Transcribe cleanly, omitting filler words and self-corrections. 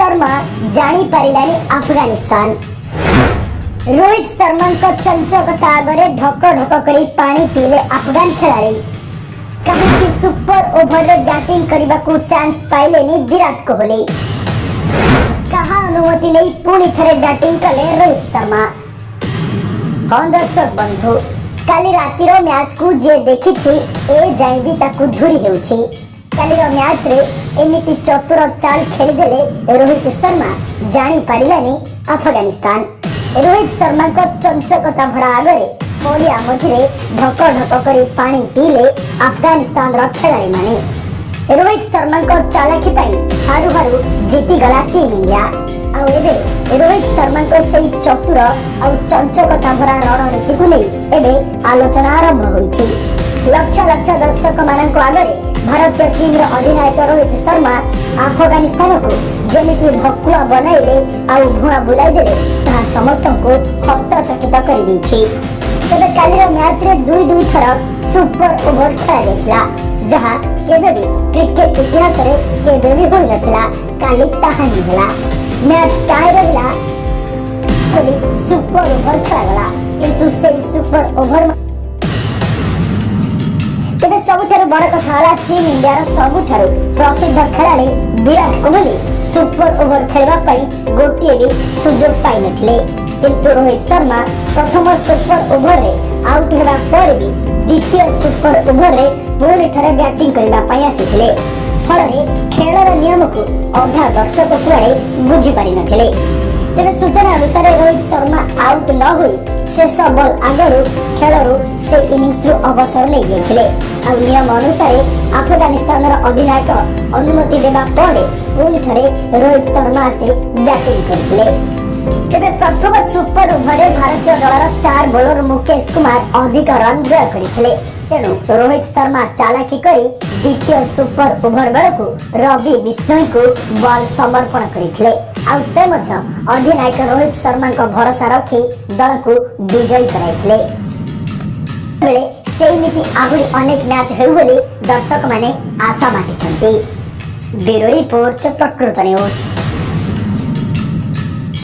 शर्मा जानी पारिलानी अफगानिस्तान। रोहित शर्मा को चंचकता आगे ढक ढक कर पानी पीले अफगान खिलाड़ी कहीं सुपर ओवर रे बैटिंग करने को चांस पाइले विराट कोहली कहा अनुमति नहीं पुणी थे बैटिंग कले रोहित शर्मा। हाँ दर्शक बंधु काली रातिर मैच को जे देखी ए जाए भी ताकू झुरी हेउछि। कालीर मैच रे एमिति चतुर चाल खेलीदेले रोहित शर्मा जानी पारिलानी अफगानिस्तान। रोहित शर्मा को चंचकता भरा आगे पड़िया मझे ढक ढक कर पानी पीले अफगानिस्तान खिलाड़ी माने। रोहित शर्मा को चालाकी हारू हारू जीती गला टीम इंडिया। आउ एबे रोहित शर्मा को सही चतुर और चंचकता भरा रणनीति को नहीं एबे आलोचना आरंभ होइछि। लक्ष लक्ष दर्शक मानक आगे भारतीय टीम अधिनायक रोहित शर्मा अफगानिस्तान को जमिति भकुआ बनाइले आउ धुआं बुलाइदेले ताहा समस्त को हस्तचकित कर दैछि। तबे कालीर मैच रे दुई दुई थर सुपर ओवर खेला जायतिला जहा केबे भी क्रिकेट इतिहास रे केबे भी होई नथिला। काली ताहा ही होला मैच टाई रहिला बोली सुपर ओवर खेला गला किंतु से सुपर ओवर तेज सबुठारु बड़ कथा होला टीम इंडिया सबुठारु प्रसिद्ध खिलाड़ी विराट कोहली सुपर ओवर खेलवा गोटे भी सुजोग पाई नथिले किंतु रोहित शर्मा प्रथम सुपर ओवर रे आउट हेबा पर भी द्वितीय सुपर ओवर रे पुणी थरे बैटिंग करबा पई आसीथिले। फल रे खेलर नियम को अधा दर्शक कुआडे बुझी पारि नथिले। तेज सूचना अनुसार रोहित शर्मा आउट न हुई शेष बॉल आगरू खेलरू से इनिंग्स अवसर नहीं जाइथिले। आ नियम अनुसार अफगानिस्तान अधिनायक अनुमति देबा पर पुणी थरे रोहित शर्मा से बैटिंग करथिले। तेबे प्रथम सुपर ओवर रे भारतीय दलर स्टार बॉलर मुकेश कुमार अधिक रन व्यय करथिले। तेणु रोहित शर्मा चालाकी करी द्वितीय सुपर ओवर बेलू रवि बिश्नोई को बॉल समर्पण करथिले। आ से मध्य अधिनायक रोहित शर्मा को भरोसा रखी दल को विजयी कराइथिले। बेले सेमिति आहुरी अनेक मैच हेउ बोली दर्शक माने आशा बांधिछन्ति। ब्यूरो रिपोर्ट प्रकृत न्यूज।